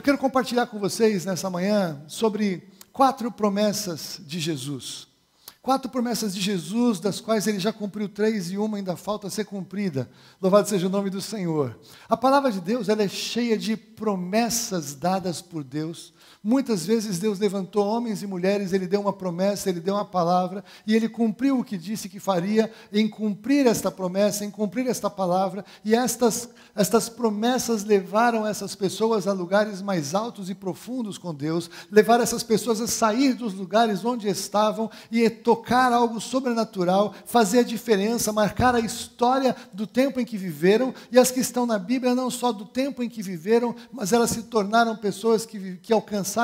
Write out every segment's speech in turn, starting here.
quero compartilhar com vocês nessa manhã sobre 4 promessas de Jesus. 4 promessas de Jesus, das quais ele já cumpriu 3 e uma ainda falta ser cumprida. Louvado seja o nome do Senhor. A palavra de Deus, ela é cheia de promessas dadas por Deus. Muitas vezes Deus levantou homens e mulheres, Ele deu uma promessa, Ele deu uma palavra, e Ele cumpriu o que disse que faria em cumprir esta promessa, em cumprir esta palavra, e estas promessas levaram essas pessoas a lugares mais altos e profundos com Deus, levaram essas pessoas a sair dos lugares onde estavam e tocar algo sobrenatural, fazer a diferença, marcar a história do tempo em que viveram, e as que estão na Bíblia não só do tempo em que viveram, mas elas se tornaram pessoas que alcançaram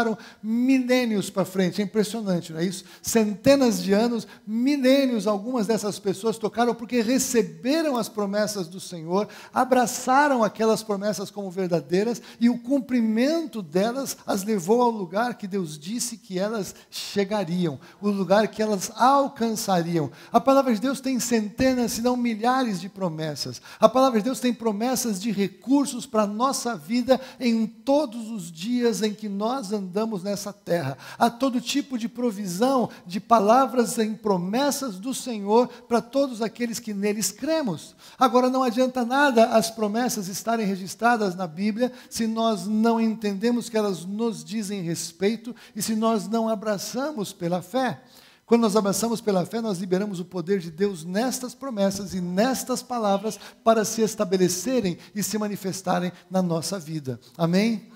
milênios para frente. É impressionante, não é isso? Centenas de anos, milênios, algumas dessas pessoas tocaram porque receberam as promessas do Senhor, abraçaram aquelas promessas como verdadeiras, e o cumprimento delas as levou ao lugar que Deus disse que elas chegariam, o lugar que elas alcançariam. A palavra de Deus tem centenas, se não milhares de promessas. A palavra de Deus tem promessas de recursos para a nossa vida em todos os dias em que nós andamos nessa terra. Há todo tipo de provisão, de palavras em promessas do Senhor para todos aqueles que neles cremos. Agora, não adianta nada as promessas estarem registradas na Bíblia se nós não entendemos que elas nos dizem respeito e se nós não abraçamos pela fé. Quando nós abraçamos pela fé, nós liberamos o poder de Deus nestas promessas e nestas palavras para se estabelecerem e se manifestarem na nossa vida. Amém?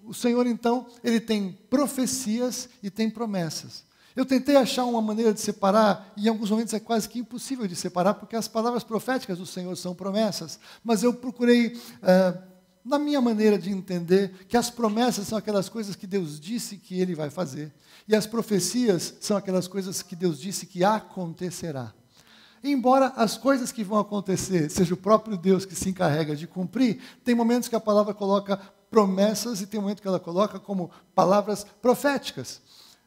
O Senhor, então, Ele tem profecias e tem promessas. Eu tentei achar uma maneira de separar, e em alguns momentos é quase que impossível de separar, porque as palavras proféticas do Senhor são promessas, mas eu procurei, na minha maneira de entender, que as promessas são aquelas coisas que Deus disse que Ele vai fazer, e as profecias são aquelas coisas que Deus disse que acontecerá. Embora as coisas que vão acontecer seja o próprio Deus que se encarrega de cumprir, tem momentos que a palavra coloca promessas e tem momento que ela coloca como palavras proféticas.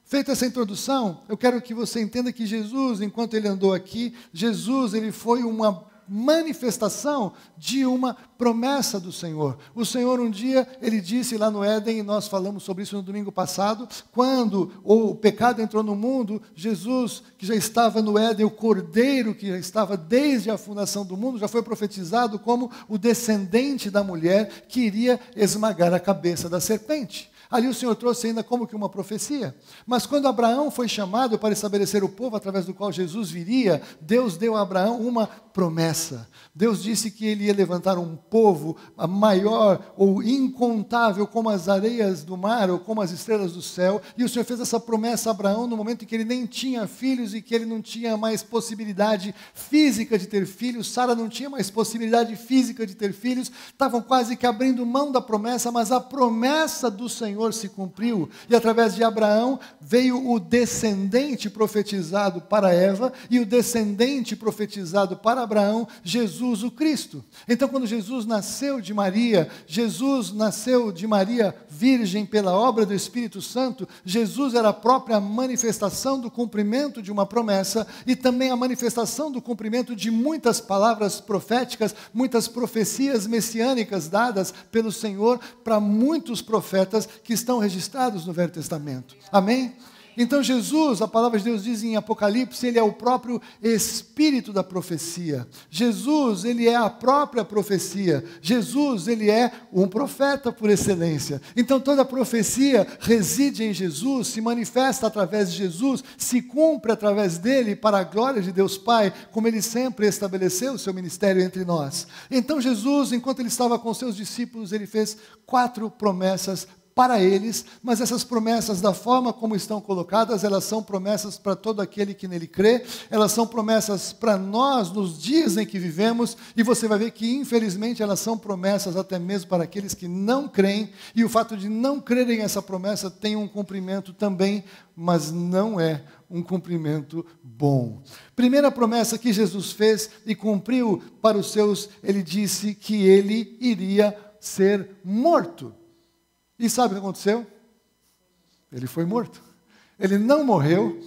Feita essa introdução, eu quero que você entenda que Jesus, enquanto Ele andou aqui, Jesus, Ele foi uma manifestação de uma promessa do Senhor. O Senhor um dia, Ele disse lá no Éden, e nós falamos sobre isso no domingo passado, quando o pecado entrou no mundo, Jesus, que já estava no Éden, o Cordeiro que já estava desde a fundação do mundo, já foi profetizado como o descendente da mulher que iria esmagar a cabeça da serpente. Ali o Senhor trouxe ainda como que uma profecia. Mas quando Abraão foi chamado para estabelecer o povo através do qual Jesus viria, Deus deu a Abraão uma promessa. Deus disse que Ele ia levantar um povo maior ou incontável como as areias do mar ou como as estrelas do céu. E o Senhor fez essa promessa a Abraão no momento em que ele nem tinha filhos e que ele não tinha mais possibilidade física de ter filhos. Sara não tinha mais possibilidade física de ter filhos. Estavam quase que abrindo mão da promessa, mas a promessa do Senhor se cumpriu, e através de Abraão veio o descendente profetizado para Eva, e o descendente profetizado para Abraão, Jesus o Cristo. Então, quando Jesus nasceu de Maria virgem pela obra do Espírito Santo, Jesus era a própria manifestação do cumprimento de uma promessa, e também a manifestação do cumprimento de muitas palavras proféticas, muitas profecias messiânicas dadas pelo Senhor para muitos profetas que estão registrados no Velho Testamento. Amém? Então Jesus, a palavra de Deus diz em Apocalipse, Ele é o próprio Espírito da profecia. Jesus, Ele é a própria profecia. Jesus, Ele é um profeta por excelência. Então toda profecia reside em Jesus, se manifesta através de Jesus, se cumpre através dEle para a glória de Deus Pai, como Ele sempre estabeleceu o seu ministério entre nós. Então Jesus, enquanto Ele estava com seus discípulos, Ele fez 4 promessas para eles, mas essas promessas, da forma como estão colocadas, elas são promessas para todo aquele que nele crê, elas são promessas para nós nos dias em que vivemos, e você vai ver que infelizmente elas são promessas até mesmo para aqueles que não creem, e o fato de não crerem essa promessa tem um cumprimento também, mas não é um cumprimento bom. Primeira promessa que Jesus fez e cumpriu para os seus, Ele disse que Ele iria ser morto. E sabe o que aconteceu? Ele foi morto. Ele não morreu,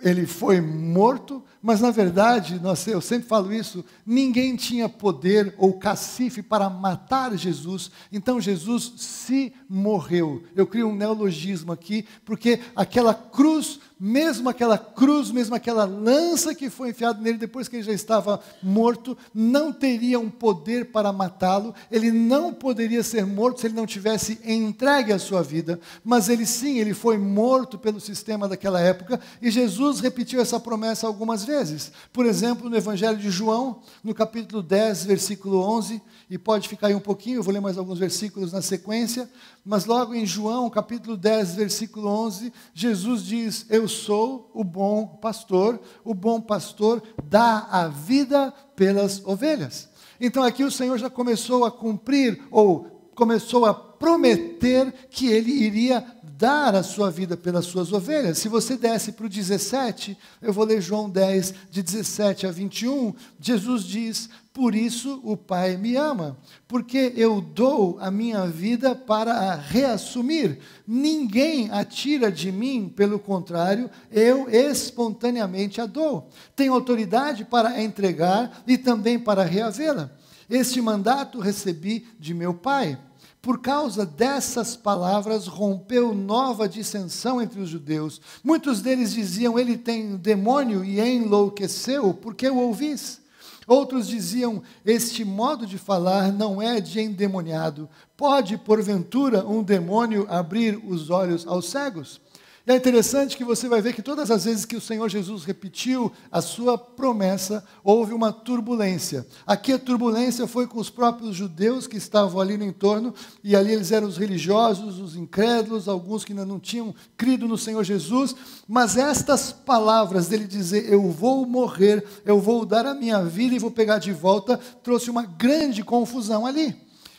ele foi morto, mas na verdade, eu sempre falo isso, ninguém tinha poder ou cacife para matar Jesus, então Jesus se morreu. Eu crio um neologismo aqui, porque aquela cruz, mesmo aquela lança que foi enfiada nele depois que ele já estava morto, não teria um poder para matá-lo, ele não poderia ser morto se ele não tivesse entregue a sua vida, mas ele foi morto pelo sistema daquela época, e Jesus repetiu essa promessa algumas vezes. Por exemplo, no Evangelho de João, no capítulo 10, versículo 11, e pode ficar aí um pouquinho, eu vou ler mais alguns versículos na sequência, mas logo em João, capítulo 10, versículo 11, Jesus diz: eu sou o bom pastor dá a vida pelas ovelhas. Então aqui o Senhor já começou a cumprir, ou começou a prometer que ele iria dar a sua vida pelas suas ovelhas. Se você desce para o 17, eu vou ler João 10, de 17 a 21, Jesus diz: por isso o Pai me ama, porque eu dou a minha vida para a reassumir. Ninguém a tira de mim, pelo contrário, eu espontaneamente a dou. Tenho autoridade para a entregar e também para reavê-la. Este mandato recebi de meu Pai. Por causa dessas palavras, rompeu nova dissensão entre os judeus. Muitos deles diziam: ele tem demônio e enlouqueceu, porque o ouvis? Outros diziam: este modo de falar não é de endemoniado. Pode, porventura, um demônio abrir os olhos aos cegos? E é interessante que você vai ver que todas as vezes que o Senhor Jesus repetiu a sua promessa, houve uma turbulência. Aqui a turbulência foi com os próprios judeus que estavam ali no entorno, e ali eles eram os religiosos, os incrédulos, alguns que ainda não tinham crido no Senhor Jesus, mas estas palavras dele dizer: eu vou morrer, eu vou dar a minha vida e vou pegar de volta, trouxe uma grande confusão ali.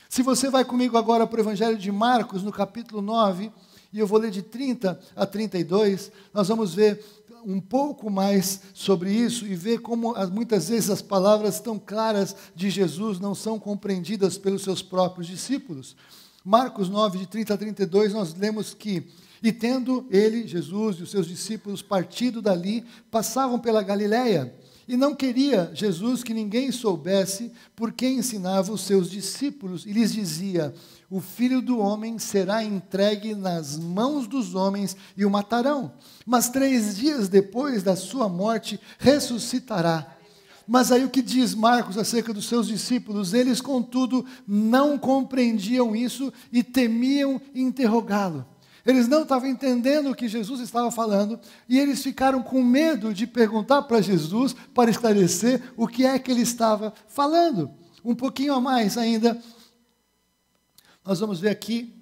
Se você vai comigo agora para o Evangelho de Marcos, no capítulo 9, e eu vou ler de 30 a 32, nós vamos ver um pouco mais sobre isso e ver como muitas vezes as palavras tão claras de Jesus não são compreendidas pelos seus próprios discípulos. Marcos 9, de 30 a 32, nós lemos que: e tendo ele, Jesus e os seus discípulos partido dali, passavam pela Galiléia. E não queria Jesus que ninguém soubesse, porque ensinava os seus discípulos, e lhes dizia: o Filho do Homem será entregue nas mãos dos homens e o matarão, mas 3 dias depois da sua morte ressuscitará. Mas aí o que diz Marcos acerca dos seus discípulos? Eles, contudo, não compreendiam isso e temiam interrogá-lo. Eles não estavam entendendo o que Jesus estava falando, e eles ficaram com medo de perguntar para Jesus, para esclarecer o que é que ele estava falando. Um pouquinho a mais ainda, nós vamos ver aqui,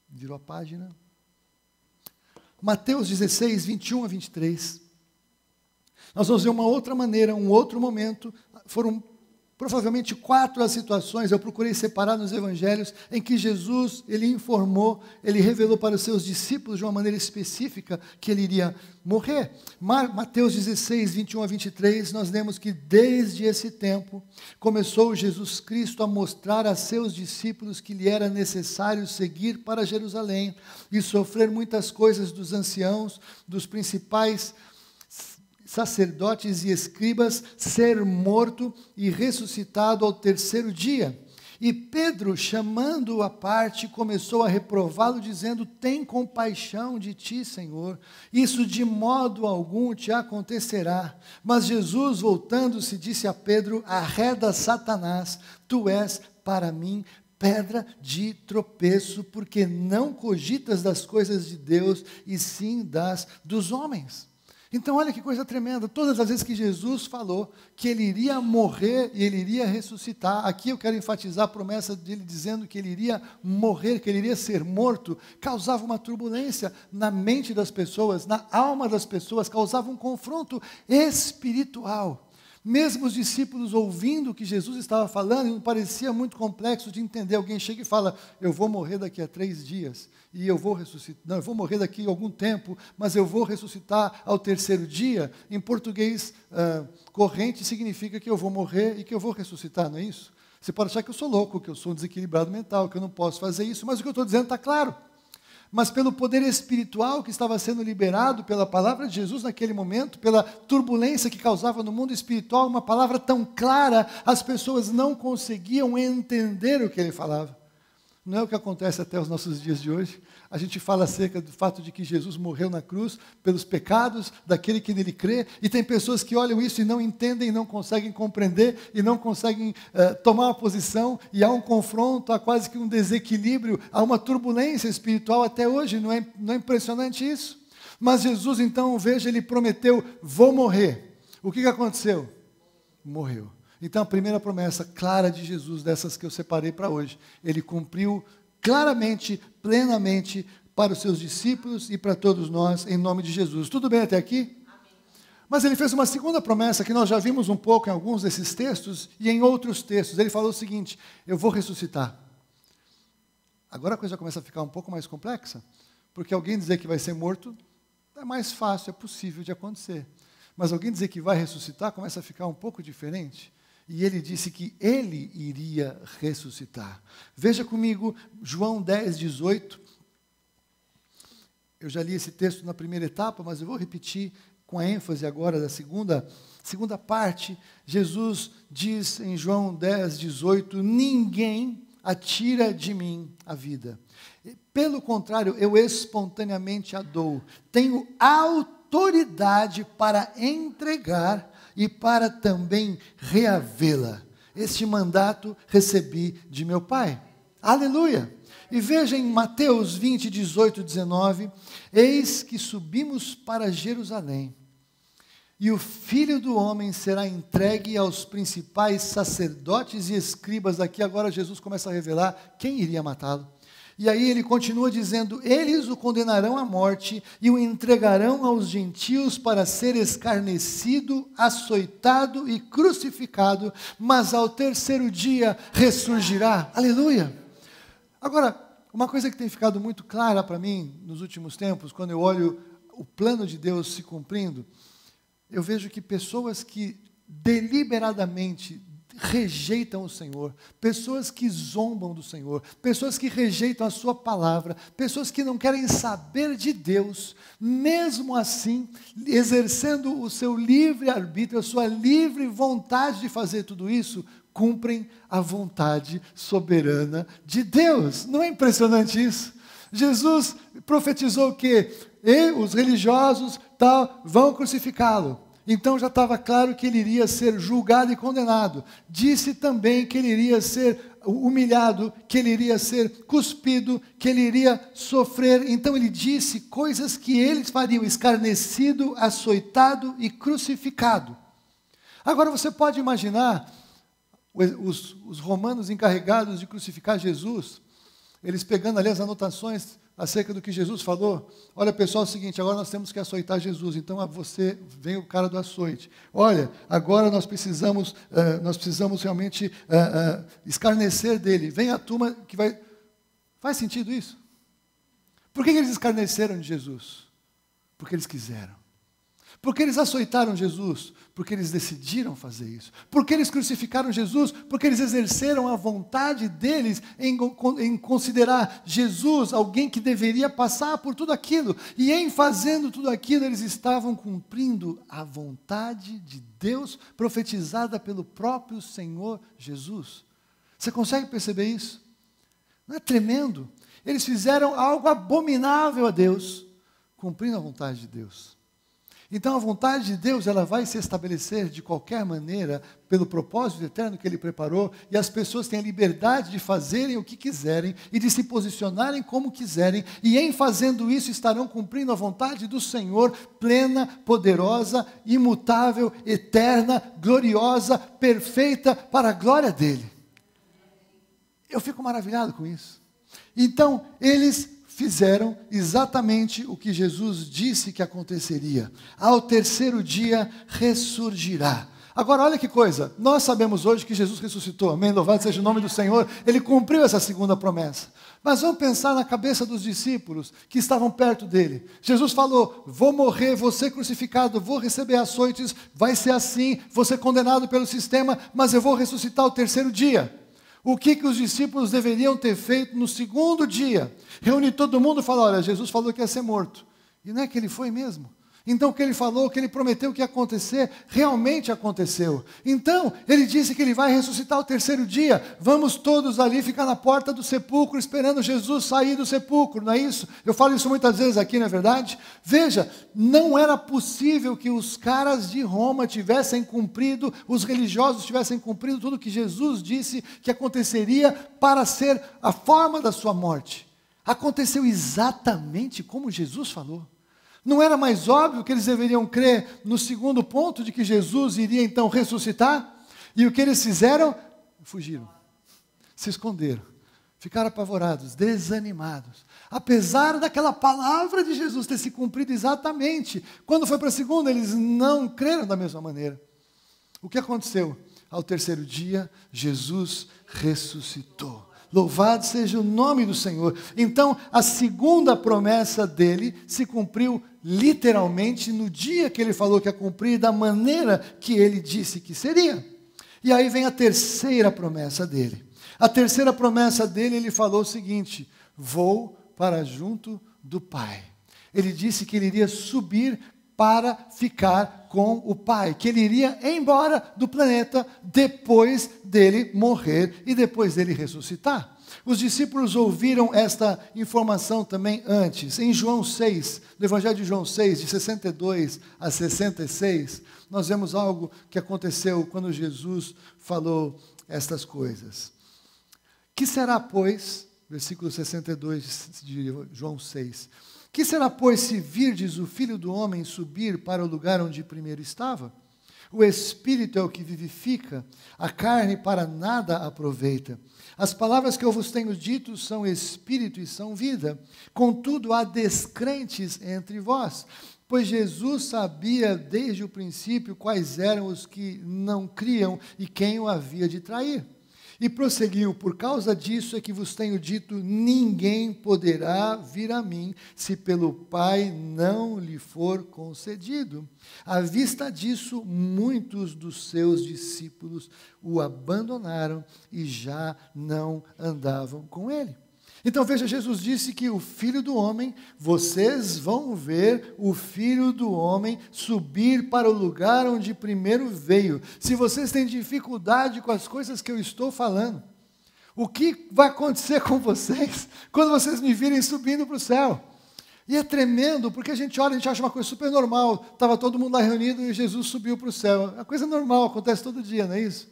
virou a página, Mateus 16, 21 a 23, nós vamos ver uma outra maneira, um outro momento, foram provavelmente 4 as situações, eu procurei separar nos evangelhos, em que Jesus, ele informou, ele revelou para os seus discípulos de uma maneira específica que ele iria morrer. Mateus 16, 21 a 23, nós lemos que desde esse tempo, começou Jesus Cristo a mostrar a seus discípulos que lhe era necessário seguir para Jerusalém e sofrer muitas coisas dos anciãos, dos principais sacerdotes e escribas, ser morto e ressuscitado ao 3º dia. E Pedro, chamando-o à parte, começou a reprová-lo, dizendo: tem compaixão de ti, Senhor, isso de modo algum te acontecerá. Mas Jesus, voltando-se, disse a Pedro: arreda, Satanás, tu és para mim pedra de tropeço, porque não cogitas das coisas de Deus, e sim das dos homens. Então olha que coisa tremenda, todas as vezes que Jesus falou que ele iria morrer e ele iria ressuscitar, aqui eu quero enfatizar a promessa dele dizendo que ele iria morrer, que ele iria ser morto, causava uma turbulência na mente das pessoas, na alma das pessoas, causava um confronto espiritual. Mesmo os discípulos ouvindo o que Jesus estava falando, parecia muito complexo de entender. Alguém chega e fala: eu vou morrer daqui a 3 dias, e eu vou ressuscitar, não, eu vou morrer daqui a algum tempo, mas eu vou ressuscitar ao 3º dia. Em português corrente significa que eu vou morrer e que eu vou ressuscitar, não é isso? Você pode achar que eu sou louco, que eu sou um desequilibrado mental, que eu não posso fazer isso, mas o que eu estou dizendo está claro. mas pelo poder espiritual que estava sendo liberado pela palavra de Jesus naquele momento, pela turbulência que causava no mundo espiritual, uma palavra tão clara, as pessoas não conseguiam entender o que ele falava. Não é o que acontece até os nossos dias de hoje. A gente fala acerca do fato de que Jesus morreu na cruz pelos pecados daquele que nele crê, e tem pessoas que olham isso e não entendem, não conseguem compreender, e não conseguem tomar uma posição, e há um confronto, há quase que um desequilíbrio, há uma turbulência espiritual até hoje, não é impressionante isso? Mas Jesus então, veja, ele prometeu, vou morrer. O que aconteceu? Morreu. Então, a primeira promessa clara de Jesus, dessas que eu separei para hoje, ele cumpriu claramente, plenamente, para os seus discípulos e para todos nós, em nome de Jesus. Tudo bem até aqui? Amém. Mas ele fez uma segunda promessa, que nós já vimos um pouco em alguns desses textos, e em outros textos. Ele falou o seguinte, eu vou ressuscitar. Agora a coisa começa a ficar um pouco mais complexa, porque alguém dizer que vai ser morto, é mais fácil, é possível de acontecer. Mas alguém dizer que vai ressuscitar, começa a ficar um pouco diferente. E ele disse que ele iria ressuscitar. Veja comigo, João 10, 18. Eu já li esse texto na primeira etapa, mas eu vou repetir com a ênfase agora da segunda parte. Jesus diz em João 10, 18, ninguém atira de mim a vida. Pelo contrário, eu espontaneamente a dou. Tenho autoridade para entregar e para também reavê-la. Este mandato recebi de meu Pai. Aleluia! E veja em Mateus 20, 18, 19, eis que subimos para Jerusalém, e o Filho do Homem será entregue aos principais sacerdotes e escribas. Aqui agora Jesus começa a revelar quem iria matá-lo. E aí ele continua dizendo, eles o condenarão à morte e o entregarão aos gentios para ser escarnecido, açoitado e crucificado, mas ao terceiro dia ressurgirá. Aleluia! Agora, uma coisa que tem ficado muito clara para mim nos últimos tempos, quando eu olho o plano de Deus se cumprindo, eu vejo que pessoas que deliberadamente rejeitam o Senhor, pessoas que zombam do Senhor, pessoas que rejeitam a sua palavra, pessoas que não querem saber de Deus, mesmo assim, exercendo o seu livre-arbítrio, a sua livre vontade de fazer tudo isso, cumprem a vontade soberana de Deus. Não é impressionante isso? Jesus profetizou que os religiosos vão crucificá-lo. Então já estava claro que ele iria ser julgado e condenado. Disse também que ele iria ser humilhado, que ele iria ser cuspido, que ele iria sofrer. Então ele disse coisas que eles fariam, escarnecido, açoitado e crucificado. Agora você pode imaginar os romanos encarregados de crucificar Jesus, eles pegando ali as anotações acerca do que Jesus falou. Olha, pessoal, é o seguinte, agora nós temos que açoitar Jesus, então você vem o cara do açoite. Olha, agora nós precisamos realmente escarnecer dele. Vem a turma que vai... Faz sentido isso? Por que eles escarneceram de Jesus? Porque eles quiseram. Por que eles açoitaram Jesus? Porque eles decidiram fazer isso. Por que eles crucificaram Jesus? Porque eles exerceram a vontade deles em considerar Jesus alguém que deveria passar por tudo aquilo. E em fazendo tudo aquilo, eles estavam cumprindo a vontade de Deus profetizada pelo próprio Senhor Jesus. Você consegue perceber isso? Não é tremendo? Eles fizeram algo abominável a Deus, cumprindo a vontade de Deus. Então a vontade de Deus, ela vai se estabelecer de qualquer maneira, pelo propósito eterno que Ele preparou, e as pessoas têm a liberdade de fazerem o que quiserem, e de se posicionarem como quiserem, e em fazendo isso estarão cumprindo a vontade do Senhor, plena, poderosa, imutável, eterna, gloriosa, perfeita, para a glória dEle. Eu fico maravilhado com isso. Então, eles fizeram exatamente o que Jesus disse que aconteceria. Ao terceiro dia ressurgirá. Agora, olha que coisa, nós sabemos hoje que Jesus ressuscitou, amém? Louvado seja o nome do Senhor, Ele cumpriu essa segunda promessa. Mas vamos pensar na cabeça dos discípulos que estavam perto dele. Jesus falou, vou morrer, vou ser crucificado, vou receber açoites, vai ser assim, vou ser condenado pelo sistema, mas eu vou ressuscitar ao terceiro dia. O que os discípulos deveriam ter feito no segundo dia? Reunir todo mundo e falar, olha, Jesus falou que ia ser morto. E não é que ele foi mesmo? Então o que ele falou, o que ele prometeu que ia acontecer, realmente aconteceu. Então, ele disse que ele vai ressuscitar ao terceiro dia. Vamos todos ali ficar na porta do sepulcro, esperando Jesus sair do sepulcro, não é isso? Eu falo isso muitas vezes aqui, não é verdade? Veja, não era possível que os caras de Roma tivessem cumprido, os religiosos tivessem cumprido tudo que Jesus disse que aconteceria para ser a forma da sua morte. Aconteceu exatamente como Jesus falou. Não era mais óbvio que eles deveriam crer no segundo ponto de que Jesus iria então ressuscitar? E o que eles fizeram? Fugiram, se esconderam, ficaram apavorados, desanimados. Apesar daquela palavra de Jesus ter se cumprido exatamente, quando foi para a segunda, eles não creram da mesma maneira. O que aconteceu? Ao terceiro dia, Jesus ressuscitou. Louvado seja o nome do Senhor. Então, a segunda promessa dele se cumpriu literalmente no dia que ele falou que ia cumprir, da maneira que ele disse que seria. E aí vem a terceira promessa dele. A terceira promessa dele, ele falou o seguinte: vou para junto do Pai. Ele disse que ele iria subir para ficar com o Pai, que ele iria embora do planeta depois dele morrer e depois dele ressuscitar. Os discípulos ouviram esta informação também antes. Em João 6, no Evangelho de João 6, de 62 a 66, nós vemos algo que aconteceu quando Jesus falou estas coisas. Que será, pois, versículo 62 de João 6, que será, pois, se virdes o Filho do Homem subir para o lugar onde primeiro estava? O Espírito é o que vivifica, a carne para nada aproveita. As palavras que eu vos tenho dito são Espírito e são vida. Contudo, há descrentes entre vós, pois Jesus sabia desde o princípio quais eram os que não criam e quem o havia de trair. E prosseguiu, por causa disso é que vos tenho dito, ninguém poderá vir a mim, se pelo Pai não lhe for concedido. À vista disso, muitos dos seus discípulos o abandonaram e já não andavam com ele. Então veja, Jesus disse que o Filho do Homem, vocês vão ver o Filho do Homem subir para o lugar onde primeiro veio. Se vocês têm dificuldade com as coisas que eu estou falando, o que vai acontecer com vocês quando vocês me virem subindo para o céu? E é tremendo, porque a gente olha, a gente acha uma coisa super normal. Estava todo mundo lá reunido e Jesus subiu para o céu. É uma coisa normal, acontece todo dia, não é isso?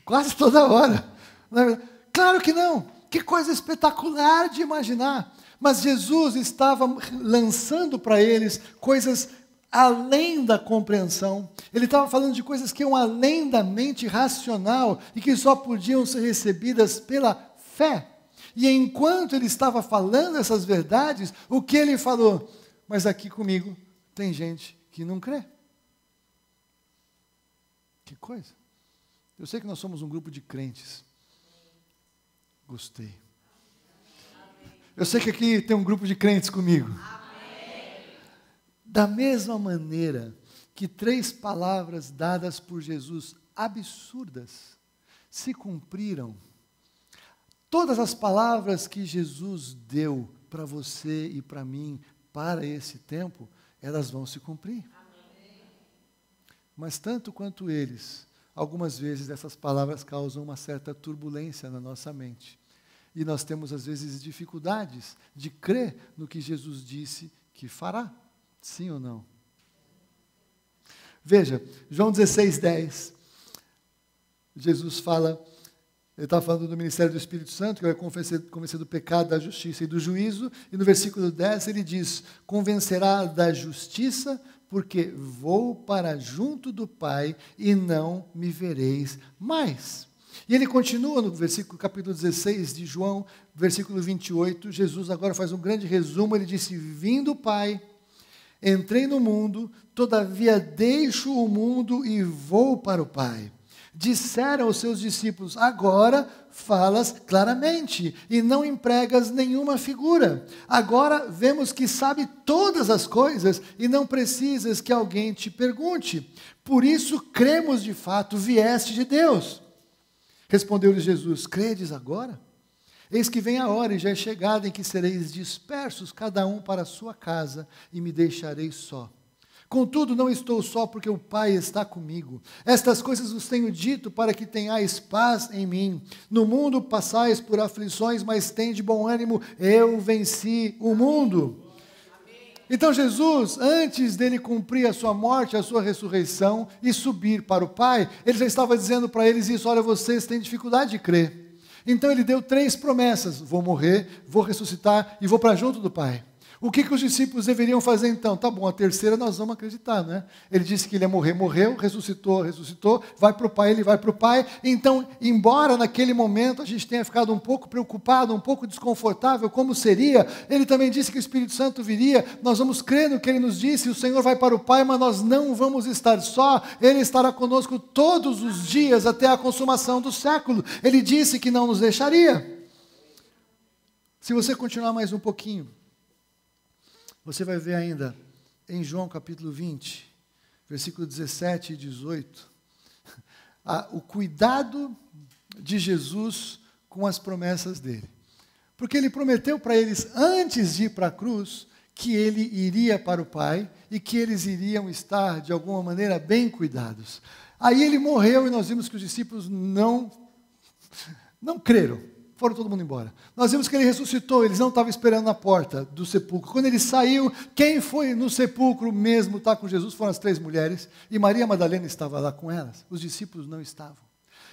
Quase toda hora. Não é verdade? Claro que não, que coisa espetacular de imaginar, mas Jesus estava lançando para eles coisas além da compreensão, ele estava falando de coisas que iam além da mente racional e que só podiam ser recebidas pela fé. E enquanto ele estava falando essas verdades, o que ele falou? Mas aqui comigo tem gente que não crê. Que coisa. Eu sei que nós somos um grupo de crentes. Gostei. Eu sei que aqui tem um grupo de crentes comigo. Da mesma maneira que 3 palavras dadas por Jesus, absurdas, se cumpriram, todas as palavras que Jesus deu para você e para mim, para esse tempo, elas vão se cumprir. Mas tanto quanto eles, algumas vezes essas palavras causam uma certa turbulência na nossa mente. E nós temos, às vezes, dificuldades de crer no que Jesus disse que fará. Sim ou não? Veja, João 16:10. Jesus fala, ele está falando do ministério do Espírito Santo, que vai convencer do pecado, da justiça e do juízo. E no versículo 10 ele diz, convencerá da justiça, porque vou para junto do Pai e não me vereis mais. E ele continua no capítulo 16 de João, versículo 28, Jesus agora faz um grande resumo, ele disse, vindo o Pai, entrei no mundo, todavia deixo o mundo e vou para o Pai. Disseram aos seus discípulos, agora falas claramente e não empregas nenhuma figura. Agora vemos que sabe todas as coisas e não precisas que alguém te pergunte. Por isso cremos de fato, vieste de Deus. Respondeu-lhes Jesus: credes agora? Eis que vem a hora e já é chegada em que sereis dispersos, cada um para a sua casa, e me deixareis só. Contudo, não estou só, porque o Pai está comigo. Estas coisas vos tenho dito para que tenhais paz em mim. No mundo passais por aflições, mas tende bom ânimo, eu venci o mundo. Então Jesus, antes dele cumprir a sua morte, a sua ressurreição e subir para o Pai, ele já estava dizendo para eles isso: olha, vocês têm dificuldade de crer. Então ele deu 3 promessas: vou morrer, vou ressuscitar e vou para junto do Pai. O que os discípulos deveriam fazer então? Tá bom, a terceira nós vamos acreditar, né? Ele disse que ele ia morrer, morreu, ressuscitou, vai para o Pai, ele vai para o Pai. Então, embora naquele momento a gente tenha ficado um pouco preocupado, um pouco desconfortável, como seria, ele também disse que o Espírito Santo viria, nós vamos crer no que ele nos disse, o Senhor vai para o Pai, mas nós não vamos estar só, ele estará conosco todos os dias até a consumação do século. Ele disse que não nos deixaria. Se você continuar mais um pouquinho, você vai ver ainda em João capítulo 20, versículo 17 e 18, o cuidado de Jesus com as promessas dele. Porque ele prometeu para eles, antes de ir para a cruz, que ele iria para o Pai e que eles iriam estar, de alguma maneira, bem cuidados. Aí ele morreu e nós vimos que os discípulos não creram. Foram todo mundo embora. Nós vimos que ele ressuscitou, eles não estavam esperando na porta do sepulcro. Quando ele saiu, quem foi no sepulcro mesmo estar com Jesus foram as 3 mulheres, e Maria Madalena estava lá com elas. Os discípulos não estavam.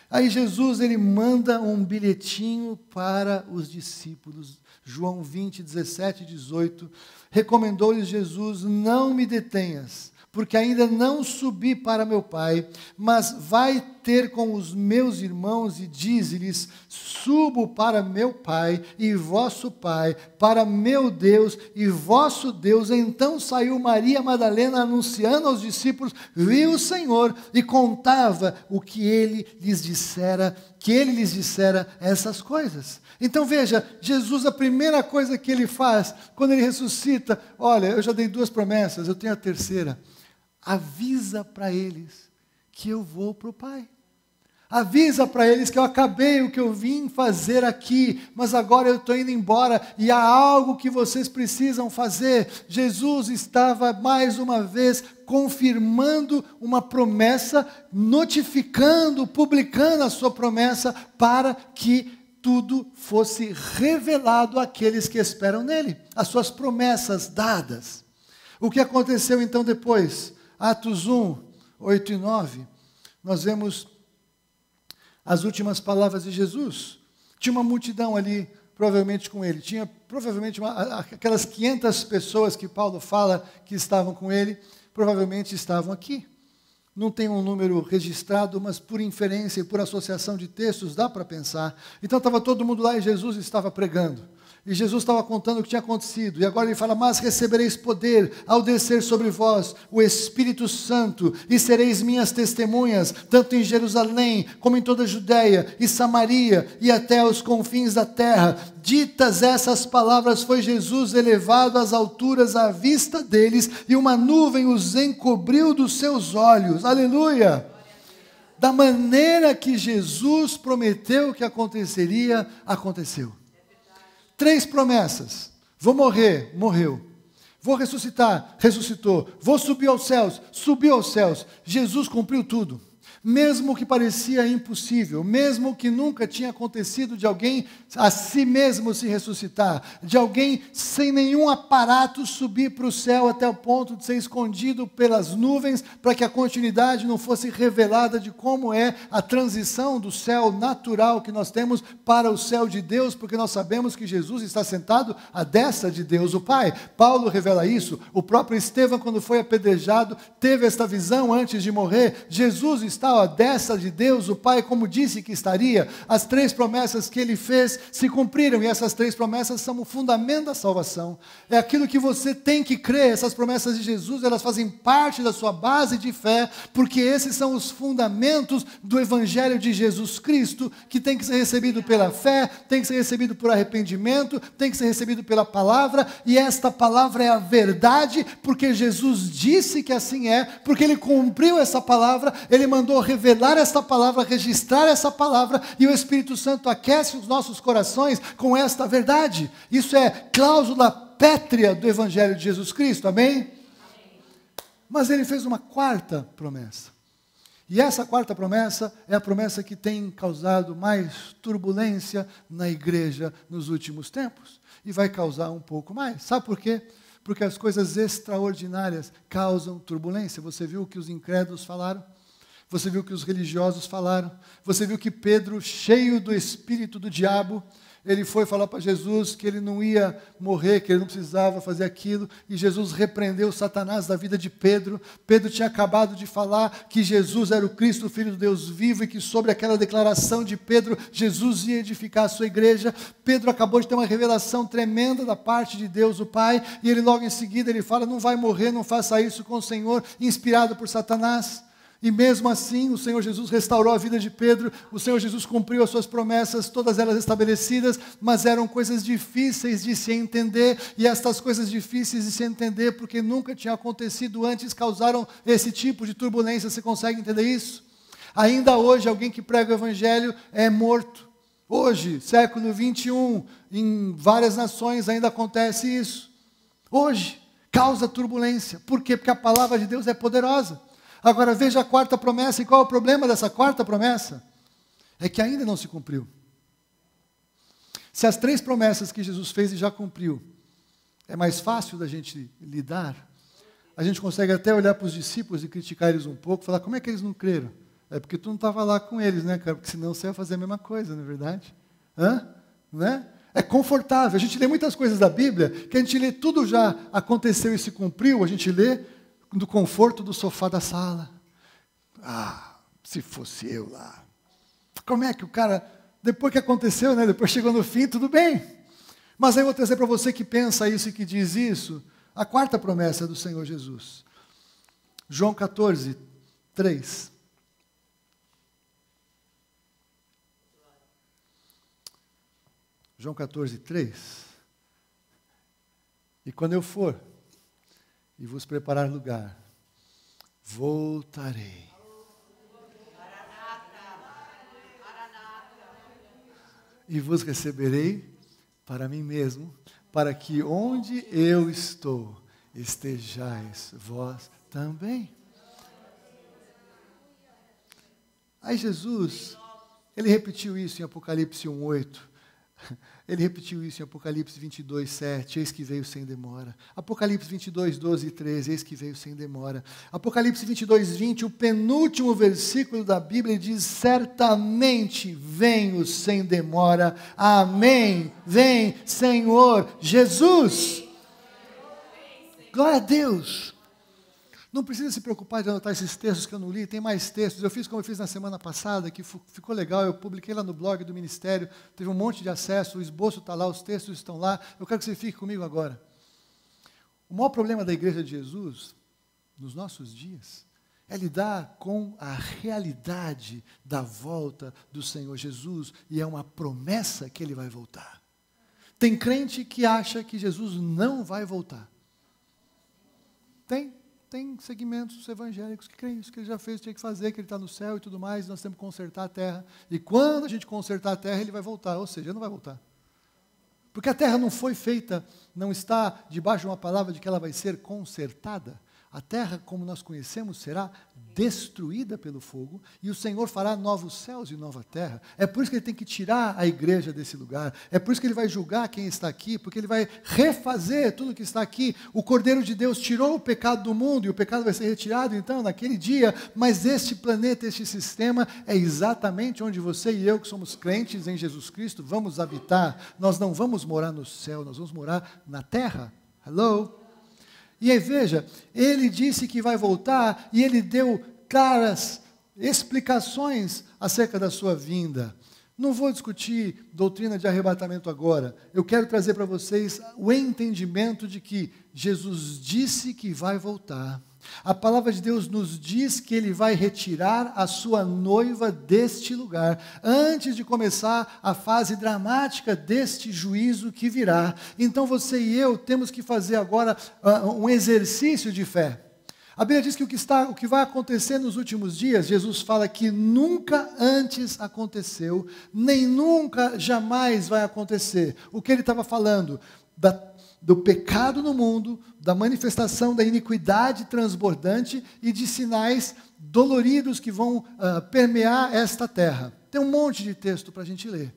Aí Jesus, ele manda um bilhetinho para os discípulos. João 20, 17 e 18. Recomendou-lhes Jesus: não me detenhas, porque ainda não subi para meu Pai, mas vai ter com os meus irmãos e dize-lhes: subo para meu Pai e vosso Pai, para meu Deus e vosso Deus. Então saiu Maria Madalena anunciando aos discípulos: viu o Senhor, e contava o que ele lhes dissera, essas coisas. Então veja, Jesus, a primeira coisa que ele faz, quando ele ressuscita: olha, eu já dei 2 promessas, eu tenho a terceira. Avisa para eles que eu vou para o Pai. Avisa para eles que eu acabei o que eu vim fazer aqui, mas agora eu estou indo embora e há algo que vocês precisam fazer. Jesus estava mais uma vez confirmando uma promessa, notificando, publicando a sua promessa para que tudo fosse revelado àqueles que esperam nele. As suas promessas dadas. O que aconteceu então depois? Atos 1, 8 e 9, nós vemos as últimas palavras de Jesus. Tinha uma multidão ali, provavelmente com ele. Tinha provavelmente aquelas 500 pessoas que Paulo fala que estavam com ele, provavelmente estavam aqui. Não tem um número registrado, mas por inferência e por associação de textos dá para pensar. Então estava todo mundo lá e Jesus estava pregando. E Jesus estava contando o que tinha acontecido. E agora ele fala: mas recebereis poder ao descer sobre vós o Espírito Santo, e sereis minhas testemunhas, tanto em Jerusalém, como em toda a Judéia e Samaria, e até os confins da terra. Ditas essas palavras, foi Jesus elevado às alturas à vista deles, e uma nuvem os encobriu dos seus olhos. Aleluia! Da maneira que Jesus prometeu que aconteceria, aconteceu. 3 promessas: vou morrer, morreu. Vou ressuscitar, ressuscitou. Vou subir aos céus, subiu aos céus. Jesus cumpriu tudo. Mesmo que parecia impossível, mesmo que nunca tinha acontecido de alguém a si mesmo se ressuscitar, de alguém sem nenhum aparato subir para o céu até o ponto de ser escondido pelas nuvens, para que a continuidade não fosse revelada de como é a transição do céu natural que nós temos para o céu de Deus, porque nós sabemos que Jesus está sentado à destra de Deus o Pai. Paulo revela isso. O próprio Estevão, quando foi apedrejado, teve esta visão antes de morrer. Jesus está à destra de Deus o Pai, como disse que estaria. As 3 promessas que ele fez se cumpriram, e essas 3 promessas são o fundamento da salvação. É aquilo que você tem que crer. Essas promessas de Jesus, elas fazem parte da sua base de fé, porque esses são os fundamentos do Evangelho de Jesus Cristo, que tem que ser recebido pela fé, tem que ser recebido por arrependimento, tem que ser recebido pela palavra, e esta palavra é a verdade, porque Jesus disse que assim é, porque ele cumpriu essa palavra, ele mandou revelar esta palavra, registrar essa palavra, e o Espírito Santo aquece os nossos corações com esta verdade. Isso é cláusula pétrea do Evangelho de Jesus Cristo, amém? Mas ele fez uma quarta promessa. E essa quarta promessa é a promessa que tem causado mais turbulência na igreja nos últimos tempos. E vai causar um pouco mais. Sabe por quê? Porque as coisas extraordinárias causam turbulência. Você viu o que os incrédulos falaram? Você viu o que os religiosos falaram? Você viu que Pedro, cheio do espírito do diabo, ele foi falar para Jesus que ele não ia morrer, que ele não precisava fazer aquilo, e Jesus repreendeu Satanás da vida de Pedro. Pedro tinha acabado de falar que Jesus era o Cristo, o Filho de Deus vivo, e que sobre aquela declaração de Pedro, Jesus ia edificar a sua igreja. Pedro acabou de ter uma revelação tremenda da parte de Deus, o Pai, e ele logo em seguida ele fala, não vai morrer, não faça isso com o Senhor, inspirado por Satanás. E mesmo assim, o Senhor Jesus restaurou a vida de Pedro, o Senhor Jesus cumpriu as suas promessas, todas elas estabelecidas, mas eram coisas difíceis de se entender, e estas coisas difíceis de se entender, porque nunca tinha acontecido antes, causaram esse tipo de turbulência. Você consegue entender isso? Ainda hoje, alguém que prega o Evangelho é morto. Hoje, século 21, em várias nações ainda acontece isso. Hoje, causa turbulência. Por quê? Porque a palavra de Deus é poderosa. Agora veja a quarta promessa, e qual é o problema dessa quarta promessa? É que ainda não se cumpriu. Se as três promessas que Jesus fez e já cumpriu, é mais fácil da gente lidar, a gente consegue até olhar para os discípulos e criticar eles um pouco, falar, como é que eles não creram? É porque tu não estava lá com eles, né, cara? Porque senão você ia fazer a mesma coisa, não é verdade? Né? É confortável. A gente lê muitas coisas da Bíblia, que a gente lê tudo já aconteceu e se cumpriu, a gente lê do conforto do sofá da sala. Ah, se fosse eu lá. Como é que o cara, depois que aconteceu, né, depois chegou no fim, tudo bem. Mas aí eu vou trazer para você que pensa isso e que diz isso, a quarta promessa do Senhor Jesus. João 14, 3. João 14, 3. E quando eu for e vos preparar lugar, voltarei. E vos receberei para mim mesmo, para que onde eu estou, estejais vós também. Aí Jesus, ele repetiu isso em Apocalipse 1:8. Ele repetiu isso em Apocalipse 22, 7, eis que veio sem demora. Apocalipse 22, 12 e 13, eis que veio sem demora. Apocalipse 22, 20, o penúltimo versículo da Bíblia diz, certamente venho sem demora. Amém. Vem, Senhor Jesus. Glória a Deus. Não precisa se preocupar de anotar esses textos que eu não li, tem mais textos. Eu fiz como eu fiz na semana passada, que ficou legal, eu publiquei lá no blog do Ministério, teve um monte de acesso, o esboço está lá, os textos estão lá. Eu quero que você fique comigo agora. O maior problema da Igreja de Jesus, nos nossos dias, é lidar com a realidade da volta do Senhor Jesus, e é uma promessa que Ele vai voltar. Tem crente que acha que Jesus não vai voltar. Tem segmentos evangélicos que creem isso, que ele já fez, tinha que fazer, que ele está no céu e tudo mais, nós temos que consertar a terra. E quando a gente consertar a terra, ele vai voltar, ou seja, ele não vai voltar. Porque a terra não foi feita, não está debaixo de uma palavra de que ela vai ser consertada. A terra, como nós conhecemos, será destruída pelo fogo, e o Senhor fará novos céus e nova terra. É por isso que Ele tem que tirar a igreja desse lugar. É por isso que Ele vai julgar quem está aqui, porque Ele vai refazer tudo que está aqui. O Cordeiro de Deus tirou o pecado do mundo, e o pecado vai ser retirado, então, naquele dia. Mas este planeta, este sistema, é exatamente onde você e eu, que somos crentes em Jesus Cristo, vamos habitar. Nós não vamos morar no céu, nós vamos morar na terra. Hello? E aí veja, ele disse que vai voltar e ele deu claras explicações acerca da sua vinda. Não vou discutir doutrina de arrebatamento agora. Eu quero trazer para vocês o entendimento de que Jesus disse que vai voltar. A palavra de Deus nos diz que Ele vai retirar a sua noiva deste lugar, antes de começar a fase dramática deste juízo que virá. Então você e eu temos que fazer agora um exercício de fé. A Bíblia diz que o que vai acontecer nos últimos dias, Jesus fala que nunca antes aconteceu, nem nunca jamais vai acontecer. O que ele estava falando? Do pecado no mundo, da manifestação da iniquidade transbordante e de sinais doloridos que vão permear esta terra. Tem um monte de texto para a gente ler.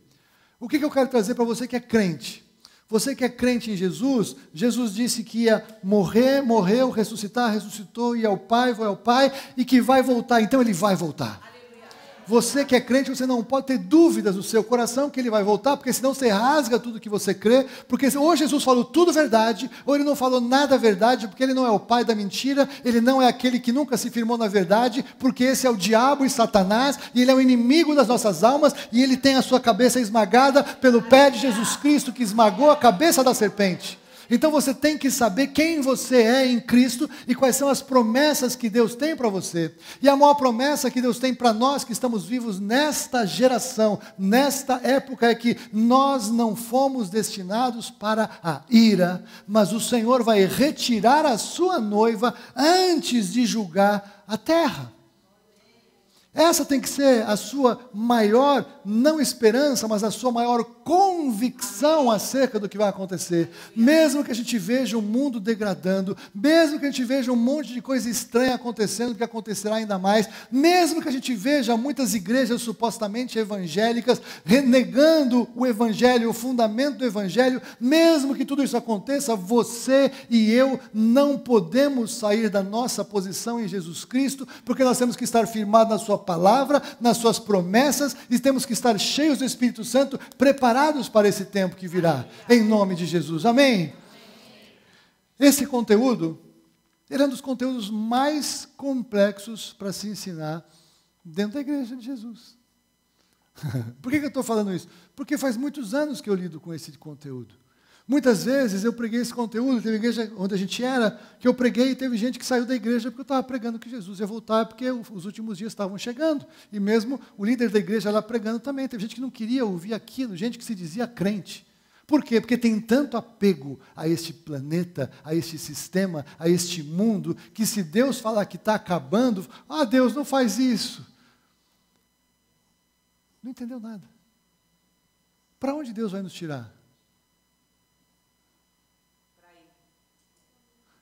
O que eu quero trazer para você que é crente? Você que é crente em Jesus, Jesus disse que ia morrer, morreu, ressuscitar, ressuscitou, ia ao Pai, foi ao Pai, e que vai voltar, então Ele vai voltar. Você que é crente, você não pode ter dúvidas no seu coração que Ele vai voltar, porque senão você rasga tudo que você crê, porque ou Jesus falou tudo verdade, ou Ele não falou nada verdade, porque Ele não é o pai da mentira, Ele não é aquele que nunca se firmou na verdade, porque esse é o diabo e Satanás, e ele é o inimigo das nossas almas, e ele tem a sua cabeça esmagada pelo pé de Jesus Cristo, que esmagou a cabeça da serpente. Então você tem que saber quem você é em Cristo e quais são as promessas que Deus tem para você. E a maior promessa que Deus tem para nós que estamos vivos nesta geração, nesta época, é que nós não fomos destinados para a ira, mas o Senhor vai retirar a sua noiva antes de julgar a terra. Essa tem que ser a sua maior, não esperança, mas a sua maior convicção acerca do que vai acontecer. Mesmo que a gente veja o mundo degradando, mesmo que a gente veja um monte de coisa estranha acontecendo, que acontecerá ainda mais, mesmo que a gente veja muitas igrejas supostamente evangélicas renegando o evangelho, o fundamento do evangelho, mesmo que tudo isso aconteça, você e eu não podemos sair da nossa posição em Jesus Cristo, porque nós temos que estar firmados na sua palavra, nas suas promessas, e temos que estar cheios do Espírito Santo, preparados para esse tempo que virá, em nome de Jesus, amém? Esse conteúdo, ele é um dos conteúdos mais complexos para se ensinar dentro da igreja de Jesus. Por que eu estou falando isso? Porque faz muitos anos que eu lido com esse conteúdo. Muitas vezes eu preguei esse conteúdo, teve igreja onde a gente era, que eu preguei e teve gente que saiu da igreja porque eu estava pregando que Jesus ia voltar, porque os últimos dias estavam chegando. E mesmo o líder da igreja lá pregando também, teve gente que não queria ouvir aquilo, gente que se dizia crente. Por quê? Porque tem tanto apego a este planeta, a este sistema, a este mundo, que se Deus falar que está acabando, Deus não faz isso. Não entendeu nada. Para onde Deus vai nos tirar?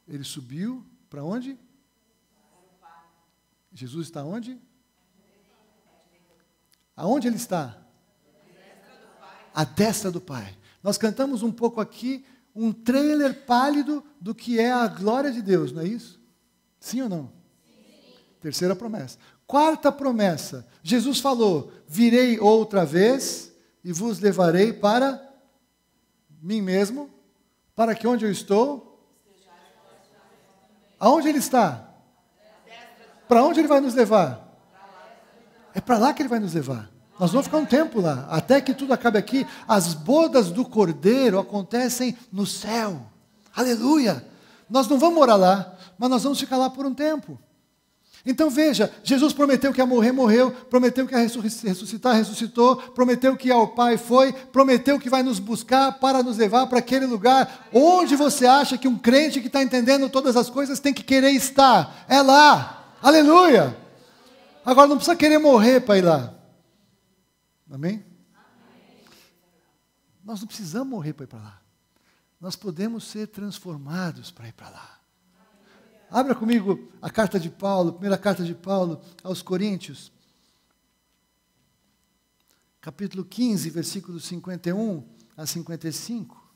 Ele subiu para onde? Jesus está onde? Aonde Ele está? À destra do Pai. Nós cantamos um pouco aqui, um trailer pálido do que é a glória de Deus, não é isso? Sim ou não? Sim. Terceira promessa. Quarta promessa. Jesus falou, virei outra vez e vos levarei para mim mesmo, para que onde eu estou... Aonde Ele está? Para onde Ele vai nos levar? É para lá que Ele vai nos levar. Nós vamos ficar um tempo lá, até que tudo acabe aqui. As bodas do Cordeiro acontecem no céu. Aleluia! Nós não vamos morar lá, mas nós vamos ficar lá por um tempo. Então veja, Jesus prometeu que ia morrer, morreu, prometeu que ia ressuscitar, ressuscitou, prometeu que ia ao Pai, foi, prometeu que vai nos buscar para nos levar para aquele lugar onde você acha que um crente que está entendendo todas as coisas tem que querer estar. É lá. Aleluia! Agora não precisa querer morrer para ir lá. Amém? Nós não precisamos morrer para ir para lá. Nós podemos ser transformados para ir para lá. Abra comigo a carta de Paulo, a primeira carta de Paulo aos Coríntios, capítulo 15, versículos 51 a 55.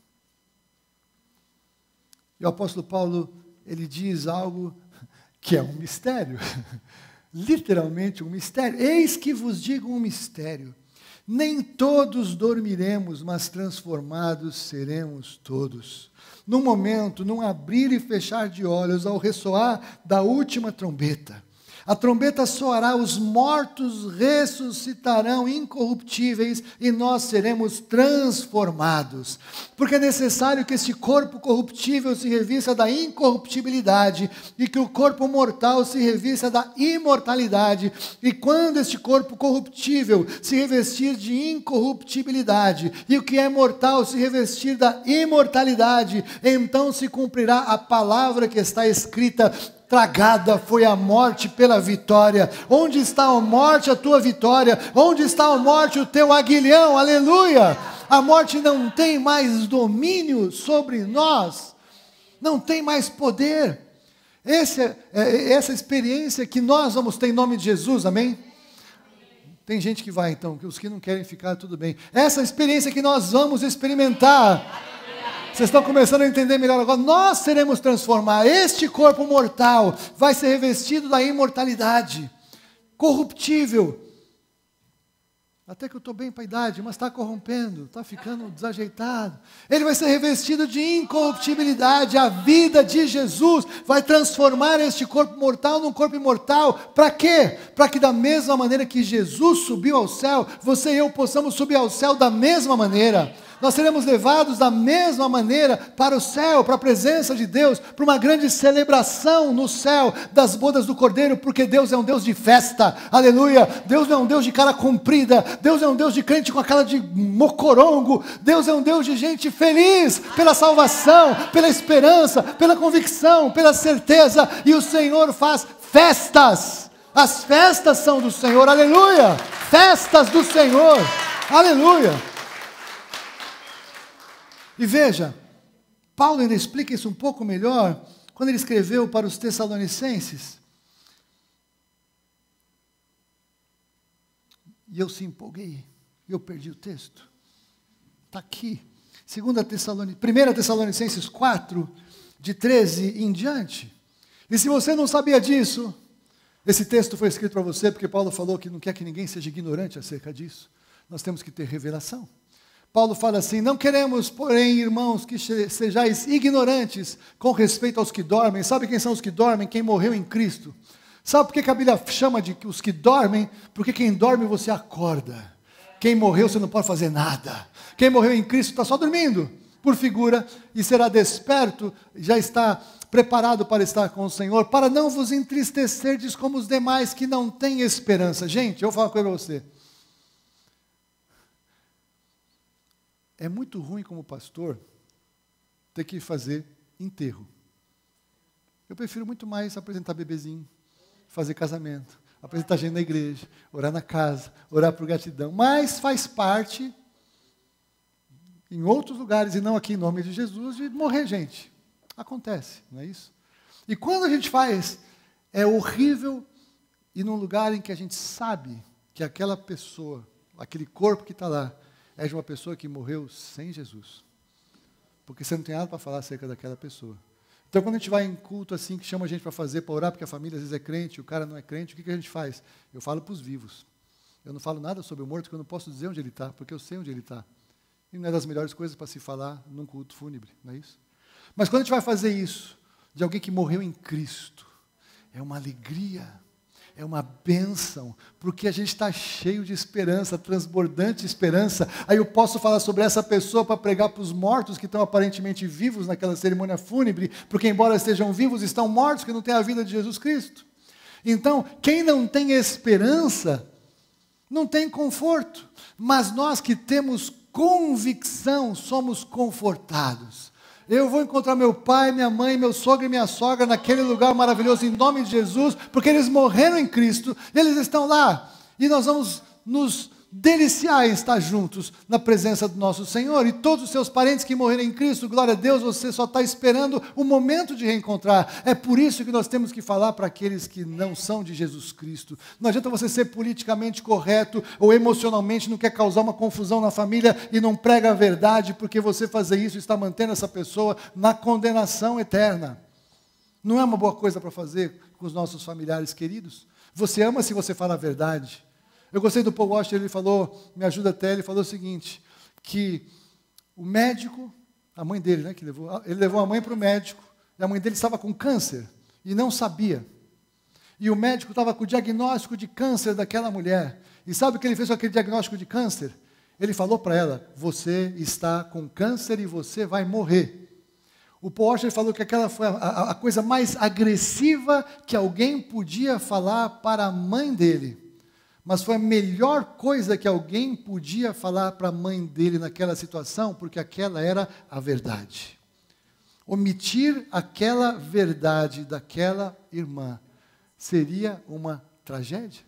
E o apóstolo Paulo, ele diz algo que é um mistério, literalmente um mistério. Eis que vos digo um mistério, nem todos dormiremos, mas transformados seremos todos. Num momento, num abrir e fechar de olhos, ao ressoar da última trombeta. A trombeta soará, os mortos ressuscitarão incorruptíveis e nós seremos transformados. Porque é necessário que este corpo corruptível se revista da incorruptibilidade e que o corpo mortal se revista da imortalidade. E quando este corpo corruptível se revestir de incorruptibilidade e o que é mortal se revestir da imortalidade, então se cumprirá a palavra que está escrita: tragada foi a morte pela vitória. Onde está a morte, a tua vitória? Onde está a morte, o teu aguilhão? Aleluia! A morte não tem mais domínio sobre nós, não tem mais poder. Essa experiência que nós vamos ter em nome de Jesus, amém? Tem gente que vai então, os que não querem ficar, tudo bem. Essa experiência que nós vamos experimentar, vocês estão começando a entender melhor agora. Nós seremos transformados. Este corpo mortal vai ser revestido da imortalidade, corruptível. Até que eu estou bem para a idade, mas está corrompendo, está ficando desajeitado. Ele vai ser revestido de incorruptibilidade. A vida de Jesus vai transformar este corpo mortal num corpo imortal. Para quê? Para que da mesma maneira que Jesus subiu ao céu, você e eu possamos subir ao céu da mesma maneira. Nós seremos levados da mesma maneira para o céu, para a presença de Deus, para uma grande celebração no céu das bodas do Cordeiro, porque Deus é um Deus de festa, aleluia. Deus não é um Deus de cara comprida, Deus é um Deus de crente com a cara de mocorongo, Deus é um Deus de gente feliz pela salvação, pela esperança, pela convicção, pela certeza, e o Senhor faz festas. As festas são do Senhor, aleluia. Festas do Senhor, aleluia. E veja, Paulo ainda explica isso um pouco melhor, quando ele escreveu para os Tessalonicenses. E eu se empolguei, eu perdi o texto. Está aqui, 1 Tessalonicenses 4, de 13 em diante. E se você não sabia disso, esse texto foi escrito para você, porque Paulo falou que não quer que ninguém seja ignorante acerca disso. Nós temos que ter revelação. Paulo fala assim: não queremos, porém, irmãos, que sejais ignorantes com respeito aos que dormem. Sabe quem são os que dormem? Quem morreu em Cristo. Sabe por que a Bíblia chama de os que dormem? Porque quem dorme você acorda. Quem morreu você não pode fazer nada. Quem morreu em Cristo está só dormindo, por figura, e será desperto, já está preparado para estar com o Senhor, para não vos entristecerdes como os demais que não têm esperança. Gente, eu vou falar uma coisa para você. É muito ruim como pastor ter que fazer enterro. Eu prefiro muito mais apresentar bebezinho, fazer casamento, apresentar gente na igreja, orar na casa, orar por gratidão. Mas faz parte, em outros lugares, e não aqui em nome de Jesus, de morrer gente. Acontece, não é isso? E quando a gente faz, é horrível ir num lugar em que a gente sabe que aquela pessoa, aquele corpo que está lá, é de uma pessoa que morreu sem Jesus. Porque você não tem nada para falar acerca daquela pessoa. Então, quando a gente vai em culto assim, que chama a gente para fazer, para orar, porque a família às vezes é crente, o cara não é crente, o que a gente faz? Eu falo para os vivos. Eu não falo nada sobre o morto, porque eu não posso dizer onde ele está, porque eu sei onde ele está. E não é das melhores coisas para se falar num culto fúnebre, não é isso? Mas quando a gente vai fazer isso, de alguém que morreu em Cristo, é uma alegria. É uma bênção, porque a gente está cheio de esperança, transbordante de esperança. Aí eu posso falar sobre essa pessoa para pregar para os mortos que estão aparentemente vivos naquela cerimônia fúnebre, porque embora estejam vivos, estão mortos, que não têm a vida de Jesus Cristo. Então, quem não tem esperança, não tem conforto. Mas nós que temos convicção, somos confortados. Eu vou encontrar meu pai, minha mãe, meu sogro e minha sogra naquele lugar maravilhoso em nome de Jesus, porque eles morreram em Cristo, eles estão lá, e nós vamos nos deliciar em estar juntos na presença do nosso Senhor. E todos os seus parentes que morreram em Cristo, glória a Deus, você só está esperando o momento de reencontrar. É por isso que nós temos que falar para aqueles que não são de Jesus Cristo. Não adianta você ser politicamente correto ou emocionalmente não quer causar uma confusão na família e não prega a verdade, porque você fazer isso está mantendo essa pessoa na condenação eterna. Não é uma boa coisa para fazer com os nossos familiares queridos. Você ama se você fala a verdade. Eu gostei do Paul Washer, ele falou, me ajuda até, ele falou o seguinte, que o médico, a mãe dele, né, ele levou a mãe para o médico, e a mãe dele estava com câncer, e não sabia. E o médico estava com o diagnóstico de câncer daquela mulher. E sabe o que ele fez com aquele diagnóstico de câncer? Ele falou para ela, você está com câncer e você vai morrer. O Paul Washer falou que aquela foi a coisa mais agressiva que alguém podia falar para a mãe dele. Mas foi a melhor coisa que alguém podia falar para a mãe dele naquela situação, porque aquela era a verdade. Omitir aquela verdade daquela irmã seria uma tragédia.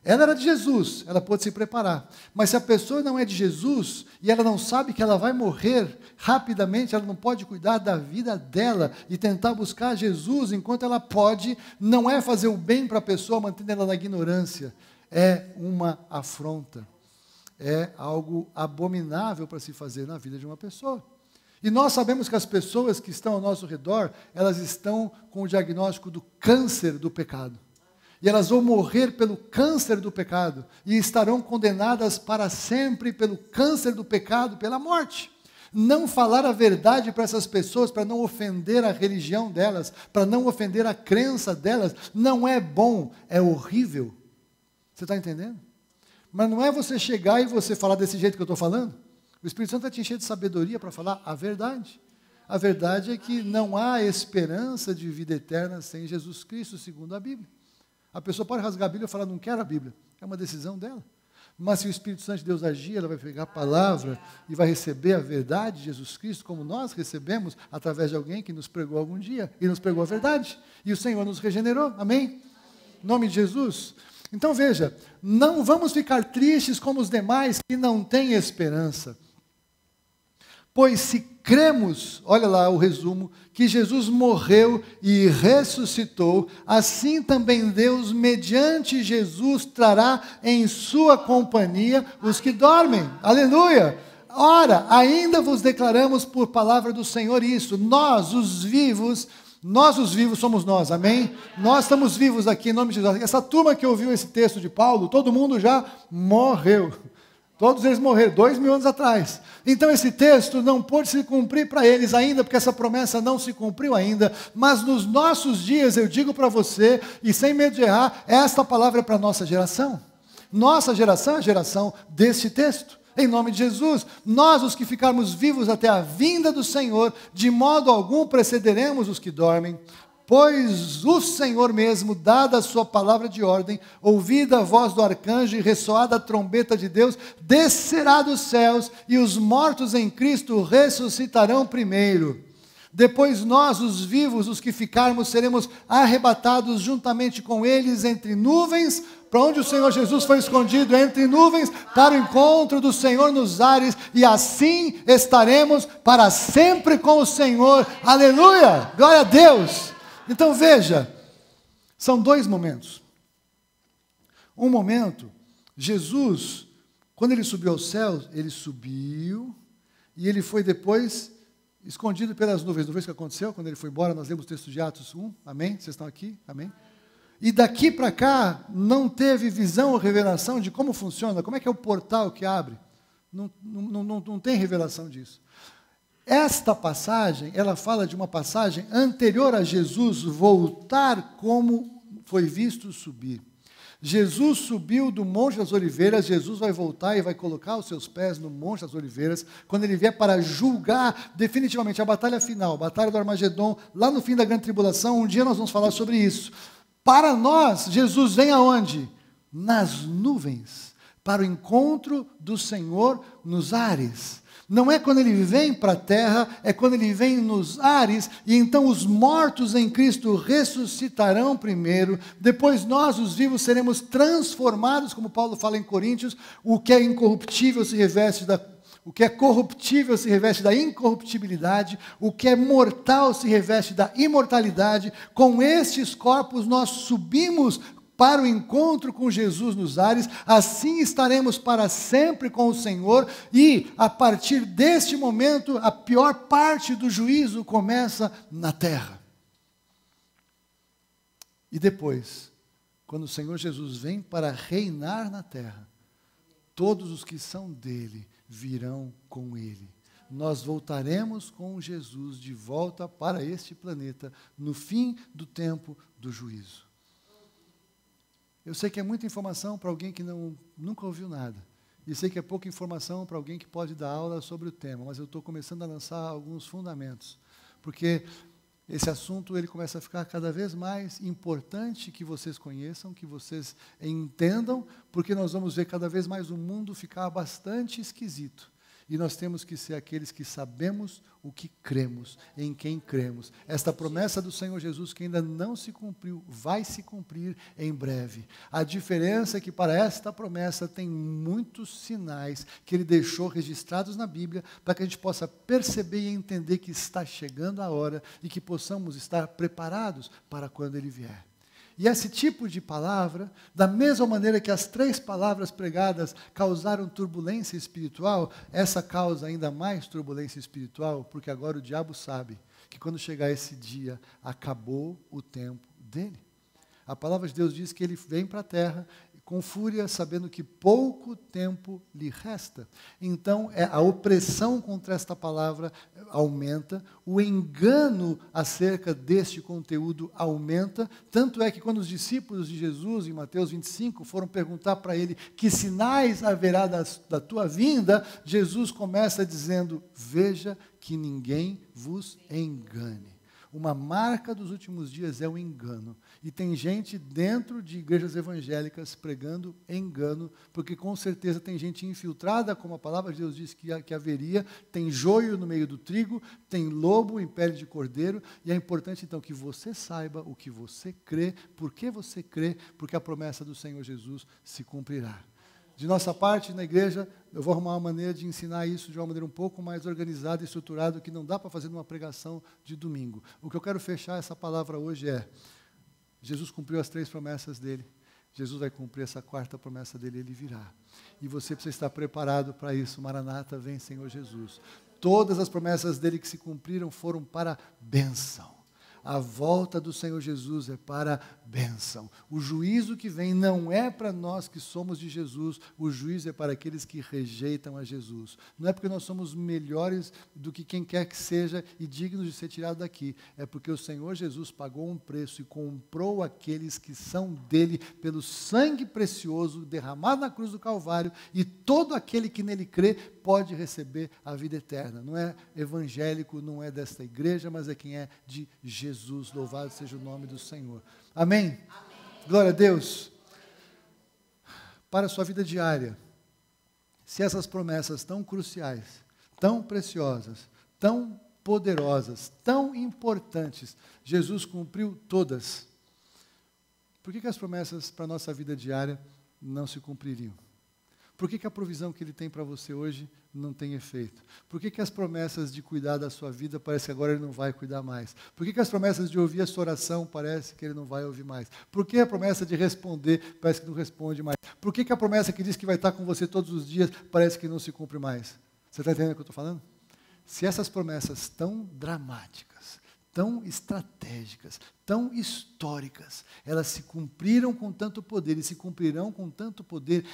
Ela era de Jesus, ela pôde se preparar. Mas se a pessoa não é de Jesus e ela não sabe que ela vai morrer rapidamente, ela não pode cuidar da vida dela e tentar buscar Jesus enquanto ela pode, não é fazer o bem para a pessoa, mantendo ela na ignorância. É uma afronta. É algo abominável para se fazer na vida de uma pessoa. E nós sabemos que as pessoas que estão ao nosso redor, elas estão com o diagnóstico do câncer do pecado. E elas vão morrer pelo câncer do pecado e estarão condenadas para sempre pelo câncer do pecado, pela morte. Não falar a verdade para essas pessoas, para não ofender a religião delas, para não ofender a crença delas, não é bom, é horrível. Você está entendendo? Mas não é você chegar e você falar desse jeito que eu estou falando. O Espírito Santo vai te encher de sabedoria para falar a verdade. A verdade é que não há esperança de vida eterna sem Jesus Cristo, segundo a Bíblia. A pessoa pode rasgar a Bíblia e falar, não quero a Bíblia. É uma decisão dela. Mas se o Espírito Santo de Deus agir, ela vai pegar a palavra e vai receber a verdade de Jesus Cristo, como nós recebemos, através de alguém que nos pregou algum dia, e nos pregou a verdade. E o Senhor nos regenerou. Amém? Em nome de Jesus. Então veja, não vamos ficar tristes como os demais que não têm esperança. Pois se cremos, olha lá o resumo, que Jesus morreu e ressuscitou, assim também Deus, mediante Jesus, trará em sua companhia os que dormem. Aleluia! Ora, ainda vos declaramos por palavra do Senhor isso, nós os vivos somos nós, amém? Nós estamos vivos aqui em nome de Jesus. Essa turma que ouviu esse texto de Paulo, todo mundo já morreu. Todos eles morreram 2000 anos atrás. Então esse texto não pôde se cumprir para eles ainda, porque essa promessa não se cumpriu ainda. Mas nos nossos dias, eu digo para você, e sem medo de errar, esta palavra é para a nossa geração. Nossa geração é a geração deste texto. Em nome de Jesus, nós os que ficarmos vivos até a vinda do Senhor, de modo algum precederemos os que dormem. Pois o Senhor mesmo, dada a sua palavra de ordem, ouvida a voz do arcanjo e ressoada a trombeta de Deus, descerá dos céus, e os mortos em Cristo ressuscitarão primeiro. Depois nós, os vivos, os que ficarmos, seremos arrebatados juntamente com eles entre nuvens, para onde o Senhor Jesus foi escondido, entre nuvens, para o encontro do Senhor nos ares, e assim estaremos para sempre com o Senhor. Aleluia! Glória a Deus! Então veja, são dois momentos. Um momento, Jesus, quando ele subiu aos céus, ele subiu e ele foi depois escondido pelas nuvens. Não foi isso que aconteceu quando ele foi embora? Nós lemos o texto de Atos 1, amém? Vocês estão aqui? Amém? E daqui para cá, não teve visão ou revelação de como funciona, como é que é o portal que abre. Não tem revelação disso. Esta passagem, ela fala de uma passagem anterior a Jesus voltar como foi visto subir. Jesus subiu do Monte das Oliveiras, Jesus vai voltar e vai colocar os seus pés no Monte das Oliveiras, quando ele vier para julgar definitivamente a batalha final, a batalha do Armagedon, lá no fim da grande tribulação. Um dia nós vamos falar sobre isso. Para nós, Jesus vem aonde? Nas nuvens, para o encontro do Senhor nos ares. Não é quando ele vem para a terra, é quando ele vem nos ares, e então os mortos em Cristo ressuscitarão primeiro, depois nós, os vivos, seremos transformados, como Paulo fala em Coríntios, o que é incorruptível se reveste o que é corruptível se reveste da incorruptibilidade, o que é mortal se reveste da imortalidade. Com estes corpos nós subimos para o encontro com Jesus nos ares, assim estaremos para sempre com o Senhor, e a partir deste momento, a pior parte do juízo começa na terra. E depois, quando o Senhor Jesus vem para reinar na terra, todos os que são dele virão com ele. Nós voltaremos com Jesus de volta para este planeta, no fim do tempo do juízo. Eu sei que é muita informação para alguém que nunca ouviu nada. E sei que é pouca informação para alguém que pode dar aula sobre o tema, mas eu estou começando a lançar alguns fundamentos, porque esse assunto ele começa a ficar cada vez mais importante que vocês conheçam, que vocês entendam, porque nós vamos ver cada vez mais o mundo ficar bastante esquisito. E nós temos que ser aqueles que sabemos o que cremos, em quem cremos. Esta promessa do Senhor Jesus que ainda não se cumpriu, vai se cumprir em breve. A diferença é que para esta promessa tem muitos sinais que Ele deixou registrados na Bíblia para que a gente possa perceber e entender que está chegando a hora e que possamos estar preparados para quando Ele vier. E esse tipo de palavra, da mesma maneira que as 3 palavras pregadas causaram turbulência espiritual, essa causa ainda mais turbulência espiritual, porque agora o diabo sabe que quando chegar esse dia, acabou o tempo dele. A palavra de Deus diz que ele vem para a terra com fúria, sabendo que pouco tempo lhe resta. Então, a opressão contra esta palavra aumenta, o engano acerca deste conteúdo aumenta, tanto é que quando os discípulos de Jesus, em Mateus 25, foram perguntar para ele que sinais haverá da tua vinda, Jesus começa dizendo, veja que ninguém vos engane. Uma marca dos últimos dias é o engano. E tem gente dentro de igrejas evangélicas pregando engano, porque com certeza tem gente infiltrada, como a palavra de Deus diz que haveria, tem joio no meio do trigo, tem lobo em pele de cordeiro, e é importante então que você saiba o que você crê, por que você crê, porque a promessa do Senhor Jesus se cumprirá. De nossa parte, na igreja, eu vou arrumar uma maneira de ensinar isso de uma maneira um pouco mais organizada e estruturada, que não dá para fazer numa pregação de domingo. O que eu quero fechar essa palavra hoje é, Jesus cumpriu as 3 promessas dele, Jesus vai cumprir essa 4ª promessa dele, ele virá. E você precisa estar preparado para isso. Maranata, vem Senhor Jesus. Todas as promessas dele que se cumpriram foram para bênção. A volta do Senhor Jesus é para bênção. O juízo que vem não é para nós que somos de Jesus, o juízo é para aqueles que rejeitam a Jesus. Não é porque nós somos melhores do que quem quer que seja e dignos de ser tirado daqui. É porque o Senhor Jesus pagou um preço e comprou aqueles que são dele pelo sangue precioso derramado na cruz do Calvário, e todo aquele que nele crê pode receber a vida eterna. Não é evangélico, não é desta igreja, mas é quem é de Jesus. Louvado seja o nome do Senhor. Amém? Amém. Glória a Deus. Para a sua vida diária, se essas promessas tão cruciais, tão preciosas, tão poderosas, tão importantes, Jesus cumpriu todas, por que as promessas para a nossa vida diária não se cumpririam? Por que a provisão que Ele tem para você hoje não tem efeito? Por que as promessas de cuidar da sua vida parece que agora Ele não vai cuidar mais? Por que as promessas de ouvir a sua oração parece que Ele não vai ouvir mais? Por que a promessa de responder parece que não responde mais? Por que a promessa que diz que vai estar com você todos os dias parece que não se cumpre mais? Você está entendendo o que eu estou falando? Se essas promessas tão dramáticas, tão estratégicas, tão históricas, elas se cumpriram com tanto poder e se cumprirão com tanto poder,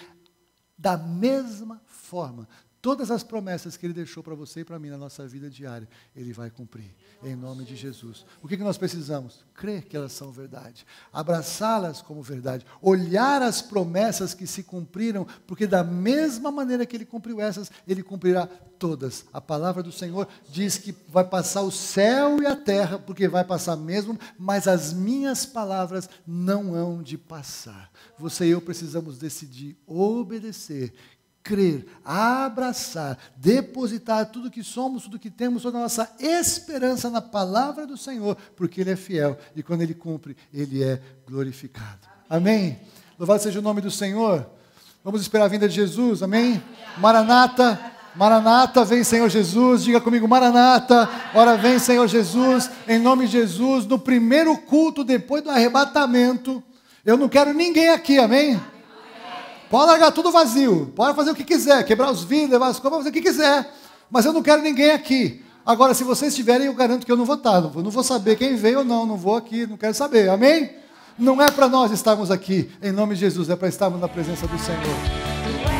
da mesma forma, todas as promessas que Ele deixou para você e para mim na nossa vida diária, Ele vai cumprir, em nome de Jesus. O que nós precisamos? Crer que elas são verdade, abraçá-las como verdade, olhar as promessas que se cumpriram, porque da mesma maneira que Ele cumpriu essas, Ele cumprirá todas. A palavra do Senhor diz que vai passar o céu e a terra, porque vai passar mesmo, mas as minhas palavras não hão de passar. Você e eu precisamos decidir obedecer, crer, abraçar, depositar tudo que somos, tudo que temos, toda a nossa esperança na palavra do Senhor, porque Ele é fiel e quando Ele cumpre, Ele é glorificado. Amém? Louvado seja o nome do Senhor. Vamos esperar a vinda de Jesus, amém? Maranata, Maranata, vem Senhor Jesus, diga comigo, Maranata, ora vem Senhor Jesus, em nome de Jesus, no primeiro culto depois do arrebatamento, eu não quero ninguém aqui, amém? Pode largar tudo vazio, pode fazer o que quiser, quebrar os vidros, levar as coisas, fazer o que quiser, mas eu não quero ninguém aqui. Agora, se vocês estiverem, eu garanto que eu não vou estar, não vou saber quem veio ou não vou aqui, não quero saber, amém? Não é para nós estarmos aqui, em nome de Jesus, é para estarmos na presença do Senhor.